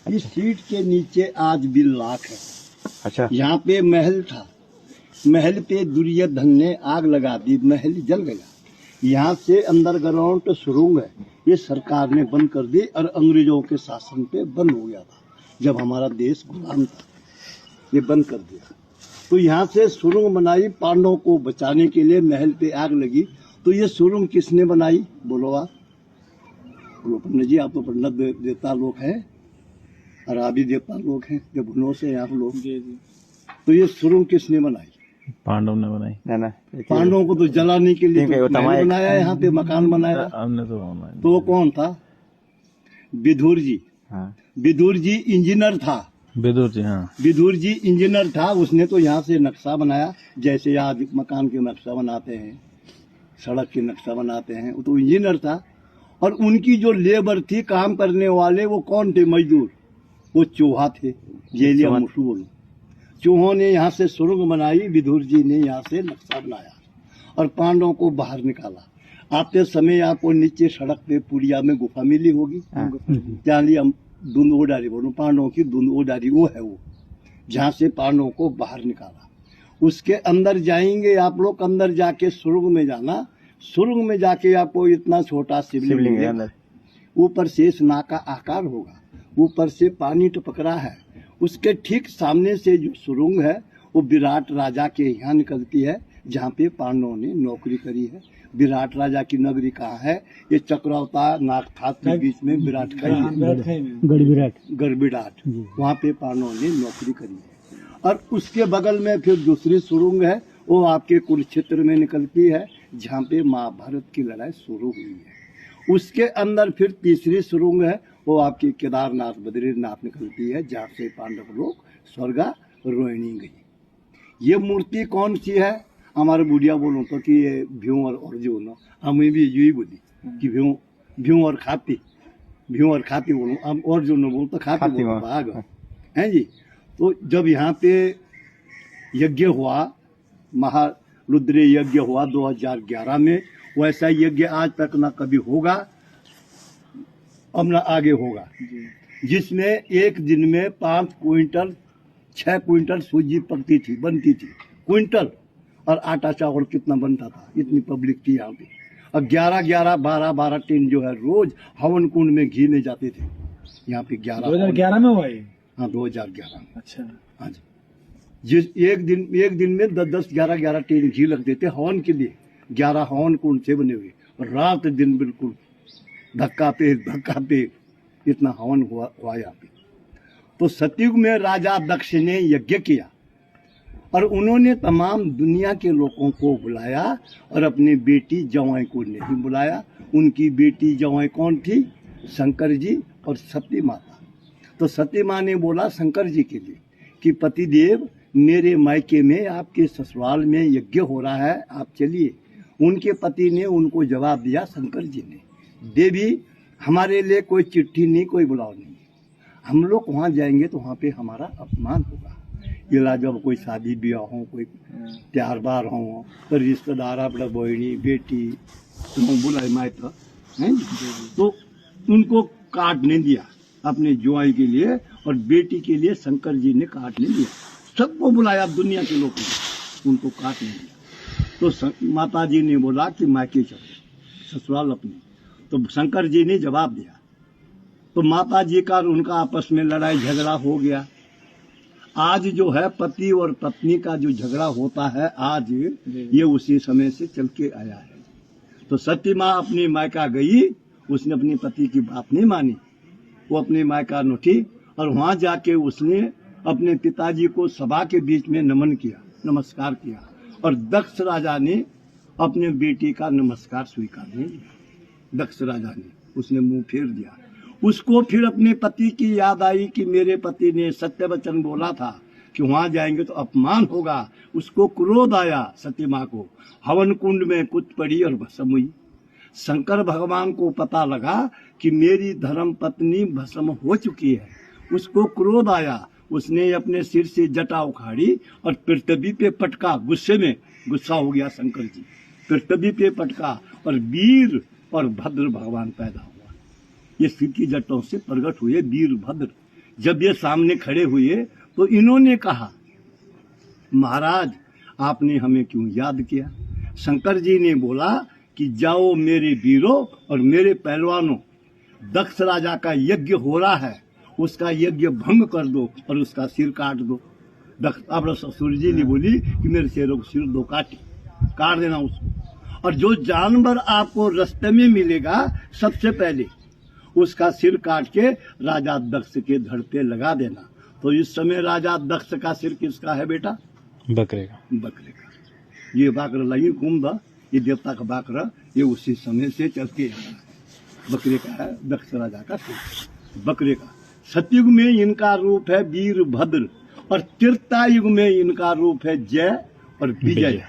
इस सीट के नीचे आज भी लाख है। अच्छा, यहाँ पे महल था, महल पे दुर्योधन ने आग लगा दी, महल जल गया। यहाँ से अंडरग्राउंड तो सुरंग है, ये सरकार ने बंद कर दी और अंग्रेजों के शासन पे बंद हो गया था जब हमारा देश गुलाम था, ये बंद कर दिया। तो यहाँ से सुरंग बनाई, पांडवों को बचाने के लिए महल पे आग लगी। तो ये सुरंग किसने बनाई बोलो आप? बोलो पंडित जी, आप तो पंडित देवता लोग हैं और आप भी देवता लोग हैं, जब भुनों से आप लोग। तो ये सुरंग किसने बनाई? पांडव ने बनाई। ना पांडवों को तो जलाने के लिए ठीक है, तो वो महल तमाम- बनाया, यहाँ पे मकान बनाया। हमने तो बनाई। तो वो कौन था? विदुर जी। हाँ, विदुर जी इंजीनियर था, विदुर जी, हाँ। विदुर जी इंजीनियर था। उसने तो यहाँ से नक्शा बनाया, जैसे आज मकान के नक्शा बनाते हैं, सड़क के नक्शा बनाते हैं, वो तो इंजीनियर था। और उनकी जो लेबर थी, काम करने वाले, वो कौन थे? मजदूर, वो चूहा थे, जेलिया मशहूर। चूहों ने यहाँ से सुरंग बनाई, विदुर जी ने यहाँ से नक्शा बनाया और पांडवों को बाहर निकाला। आते समय आपको नीचे सड़क पे पुड़िया में गुफा मिली होगी, जहाँ लिया धुंध ओडारी, बोलो पांडवों की धुंध ओडारी, वो है वो, जहाँ से पांडवों को बाहर निकाला। उसके अंदर जाएंगे आप लोग, अंदर जाके सुरंग में जाना, सुरंग में जाके आपको इतना छोटा शिवलिंग शिवलिंग है मिलेगा। अंदर। ऊपर शेषनाग का आकार होगा, ऊपर से पानी टपक रहा है। उसके ठीक सामने से जो सुरंग है वो विराट राजा के यहाँ निकलती है, जहाँ पे पांडवों ने नौकरी करी है। विराट राजा की नगरी कहाँ है? ये चक्रवता नागठात के बीच में विराट खाई है, गढ़विराट, वहाँ पे पांडवों ने नौकरी करी है। और उसके बगल में फिर दूसरी सुरंग है, वो आपके कुरुक्षेत्र में निकलती है, जहाँ पे महाभारत की लड़ाई शुरू हुई है। उसके अंदर फिर तीसरी सुरंग है, वो आपकी केदारनाथ बद्रीनाथ निकलती है, जहाँ से पांडव लोग स्वर्गारोहिणी गई। ये मूर्ति कौन सी है? हमारे बुढ़िया बोलो तो कि ये भीम और अर्जुन, हमें भी यही बोली कि भीम और खाती, भीम और खाती बोलो, हम अर्जुन बोलो तो खाती बोलो, भाग है जी। तो जब यहाँ पे यज्ञ हुआ, महारुद्र यज्ञ हुआ 2011 में, वैसा यज्ञ आज तक ना कभी होगा, अब ना आगे होगा, जिसमें एक दिन में 5 क्विंटल 6 क्विंटल सूजी पकती थी, बनती थी, क्विंटल। और आटा चावल कितना बनता था, इतनी पब्लिक थी यहाँ पे। और 12 टीन जो है रोज हवन कुंड में घी में जाते थे। यहाँ पे 2011 में हुआ ये? हाँ 2011 में। अच्छा, हाँ जी। जिस एक दिन में 10-11 टीन घी लगते थे हवन के लिए। 11 हवन कुंड से बने हुए, और रात दिन बिल्कुल धक्का पे इतना हवन हुआ यहाँ पे। तो सतयुग में राजा दक्ष ने यज्ञ किया और उन्होंने तमाम दुनिया के लोगों को बुलाया और अपनी बेटी जवाई को नहीं बुलाया। उनकी बेटी जवाई कौन थी? शंकर जी और सती माता। तो सती माँ ने बोला शंकर जी के लिए कि पतिदेव, मेरे मायके में आपके ससुराल में यज्ञ हो रहा है, आप चलिए। उनके पति ने उनको जवाब दिया, शंकर जी ने, देवी हमारे लिए कोई चिट्ठी नहीं, कोई बुलाव नहीं, हम लोग वहाँ जाएंगे तो वहाँ पे हमारा अपमान होगा। ये जब कोई शादी ब्याह हो, कोई त्योहार बार हो, तो रिश्तेदार अपना बहनी बेटी बुलाए मायका हैं, तो उनको कार्ड नहीं दिया अपने जुआई के लिए, और बेटी के लिए शंकर जी ने कार्ड नहीं दिया। सबको बुलाया दुनिया के लोगों को, उनको कार्ड नहीं दिया। तो माता जी ने बोला कि मायके चलो, ससुराल अपने। तो शंकर जी ने जवाब दिया, तो माता जी का और उनका आपस में लड़ाई झगड़ा हो गया। आज जो है पति और पत्नी का जो झगड़ा होता है, आज ये उसी समय से चल के आया है। तो सती माँ अपनी मायका गई, उसने अपनी पति की बात नहीं मानी, वो अपनी मायका लौटी और वहां जाके उसने अपने पिताजी को सभा के बीच में नमन किया, नमस्कार किया, और दक्ष राजा ने अपने बेटी का नमस्कार स्वीकार नहीं किया। दक्ष राजा ने, उसने मुंह फेर दिया। उसको फिर अपने पति की याद आई कि मेरे पति ने सत्य वचन बोला था कि वहां जाएंगे तो अपमान होगा। उसको क्रोध आया सती माँ को, हवन कुंड में कूद पड़ी और भस्म हुई। शंकर भगवान को पता लगा कि मेरी धर्म पत्नी भस्म हो चुकी है। उसको क्रोध आया, उसने अपने सिर से जटा उखाड़ी और पृथ्वी पे पटका। गुस्से में गुस्सा हो गया शंकर जी, पृथ्वी पे पटका और वीर और भद्र भगवान पैदा हुआ। ये शिव की जटों से प्रकट हुए वीर भद्र। जब ये सामने खड़े हुए तो इन्होंने कहा, महाराज आपने हमें क्यों याद किया? शंकर जी ने बोला कि जाओ मेरे वीरों और मेरे पहलवानों, दक्ष राजा का यज्ञ हो रहा है, उसका यज्ञ भंग कर दो और उसका सिर काट दो। अब सूर्य जी ने बोली कि मेरे शेरों को सिर दो, काट देना उसको, और जो जानवर आपको रास्ते में मिलेगा सबसे पहले उसका सिर काट के राजा दक्ष के धड़ पे लगा देना। तो इस समय राजा दक्ष का सिर किसका है बेटा? बकरे का। बकरे का। ये बाकर लगी कुंभ, ये देवता का बाकरा, ये उसी समय से चल के आ रहा है। बकरे का है दक्ष राजा का सिर, बकरे का। सतयुग में इनका रूप है वीरभद्र और त्रेता युग में इनका रूप है जय और विजय,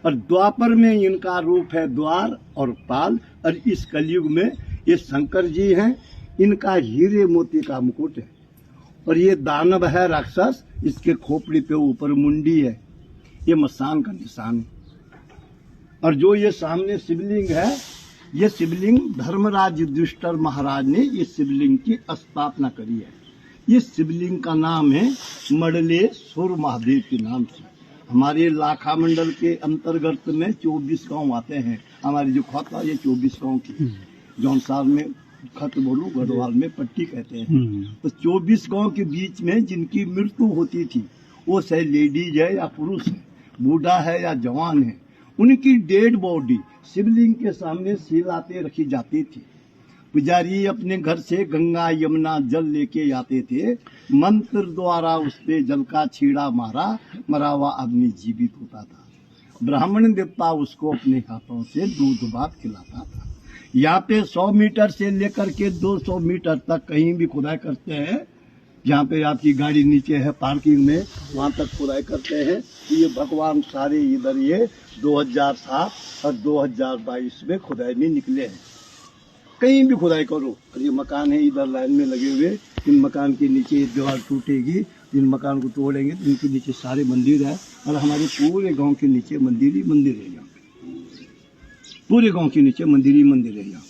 और द्वापर में इनका रूप है द्वार और पाल, और इस कलयुग में ये शंकर जी हैं, इनका हीरे मोती का मुकुट है, और ये दानव है राक्षस, इसके खोपड़ी पे ऊपर मुंडी है, ये मसान का निशान है। और जो ये सामने शिवलिंग है, ये शिवलिंग धर्मराज युधिष्ठिर महाराज ने इस शिवलिंग की स्थापना करी है। इस शिवलिंग का नाम है मडलेश्वर महादेव के नाम से। हमारे लाखा मंडल के अंतर्गत में 24 गांव आते हैं। हमारी जो खत है ये 24 गांव की, जौनसार में खत बोलू, गढ़वाल में पट्टी कहते हैं। तो 24 गांव के बीच में जिनकी मृत्यु होती थी, वो चाहे लेडीज है या पुरुष है, बूढ़ा है या जवान है, उनकी डेड बॉडी शिवलिंग के सामने सिलाते रखी जाती थी। पुजारी अपने घर से गंगा यमुना जल लेके आते थे, मंत्र द्वारा उस पे जल का छीड़ा मारा, मरा हुआ आदमी जीवित होता था। ब्राह्मण देवता उसको अपने हाथों से दूध भात खिलाता था। यहाँ पे 100 मीटर से लेकर के 200 मीटर तक कहीं भी खुदाई करते हैं, जहाँ पे आपकी गाड़ी नीचे है पार्किंग में, वहाँ तक खुदाई करते हैं। तो ये भगवान सारे इधर ये 2007 और 2022 में खुदाई में निकले हैं। कहीं भी खुदाई करो, और ये मकान है इधर लाइन में लगे हुए, इन मकान के नीचे ये दीवार टूटेगी, जिन मकान को तोड़ेंगे तो इनके नीचे सारे मंदिर है, और हमारे पूरे गांव के नीचे मंदिर ही मंदिर है। यहाँ पूरे गांव के नीचे मंदिर ही मंदिर है यहाँ।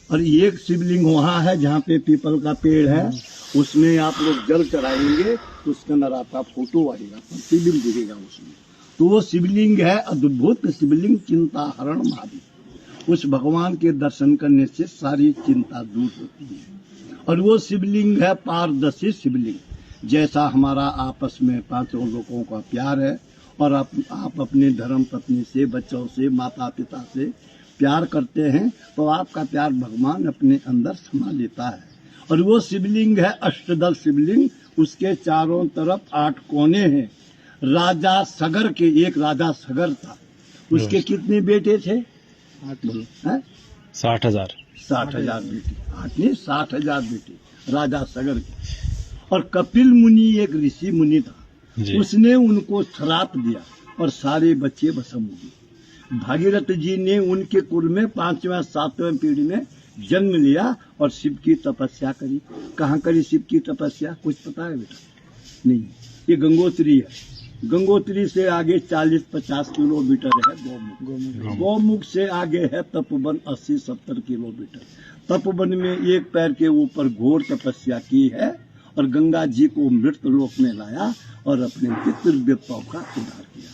और एक शिवलिंग वहाँ है जहाँ पे पीपल का पेड़ है, उसमें आप लोग जल चढ़ाएंगे तो उसके अंदर आपका फोटो आएगा, शिवलिंग दिखेगा उसमें। तो वो शिवलिंग है अद्भुत शिवलिंग, चिंता हरण महादेव। उस भगवान के दर्शन करने से सारी चिंता दूर होती है। और वो शिवलिंग है पारदर्शी शिवलिंग। जैसा हमारा आपस में 5 लोगों का प्यार है, और आप अपने धर्म पत्नी से, बच्चों से, माता पिता से प्यार करते हैं, तो आपका प्यार भगवान अपने अंदर समा लेता है। और वो शिवलिंग है अष्टदल शिवलिंग, उसके चारों तरफ 8 कोने हैं। राजा सगर के, एक राजा सगर था, उसके कितने बेटे थे? 60,000 बेटे। 8 नहीं 60,000 बेटे राजा सगर के। और कपिल मुनि एक ऋषि मुनि था, उसने उनको श्राप दिया और सारे बच्चे भस्म हो गए। भागीरथ जी ने उनके कुल में 5वें 7वें पीढ़ी में जन्म लिया और शिव की तपस्या करी। कहाँ करी शिव की तपस्या, कुछ पता है बेटा? नहीं। ये गंगोत्री है। गंगोत्री से आगे 40-50 किलोमीटर है गौमुख। गौमुख से आगे है तपोवन 80-70 किलोमीटर। तपोवन में एक पैर के ऊपर घोर तपस्या की है और गंगा जी को मृत लोक में लाया और अपने पितृ देवताओं का उद्धार किया।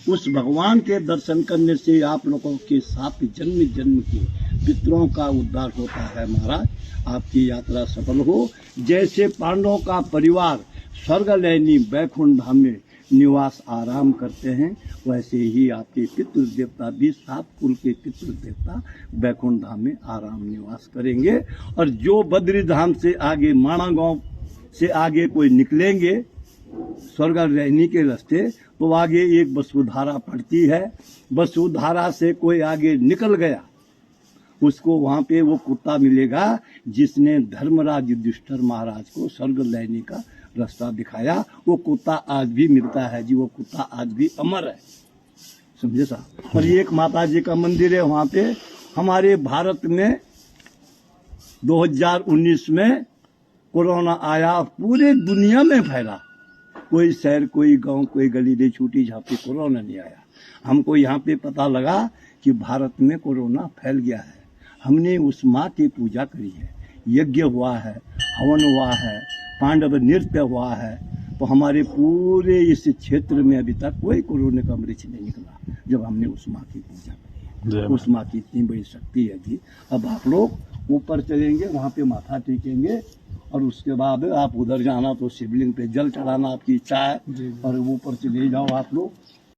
उस भगवान के दर्शन करने से आप लोगों के 7 जन्म जन्म के पितरों का उद्धार होता है। महाराज, आपकी यात्रा सफल हो। जैसे पांडवों का परिवार स्वर्गलयनी वैकुंठ धाम में निवास आराम करते हैं, वैसे ही आपके पितृ देवता भी 7 कुल के पितृ देवता वैकुंठ धाम में आराम निवास करेंगे। और जो बद्री धाम से आगे, माणा गांव से आगे कोई निकलेंगे स्वर्गलयनी के रास्ते, तो आगे एक वसुधारा पड़ती है। वसुधारा से कोई आगे निकल गया, उसको वहां पे वो कुत्ता मिलेगा जिसने धर्मराज युधिष्ठिर महाराज को स्वर्गलयनी का रास्ता दिखाया। वो कुत्ता आज भी मिलता है जी, वो कुत्ता आज भी अमर है, समझे साहब। और एक माता जी का मंदिर है वहां पे। हमारे भारत में 2019 में कोरोना आया, पूरे दुनिया में फैला। कोई शहर, कोई गांव, कोई गली नहीं छूटी जहाँ पे कोरोना नहीं आया। हमको यहाँ पे पता लगा कि भारत में कोरोना फैल गया है। हमने उस माँ की पूजा करी है, यज्ञ हुआ है, हवन हुआ है, पांडव नृत्य हुआ है, तो हमारे पूरे इस क्षेत्र में अभी तक कोई कोरोना का मरीज नहीं निकला जब हमने उस माँ की पूजा की। जय उस माँ की इतनी बड़ी शक्ति है जी। अब आप लोग ऊपर चलेंगे, वहाँ पे माथा टेकेंगे और उसके बाद आप उधर जाना तो शिवलिंग पे जल चढ़ाना आपकी इच्छा है, और ऊपर चले जाओ आप लोग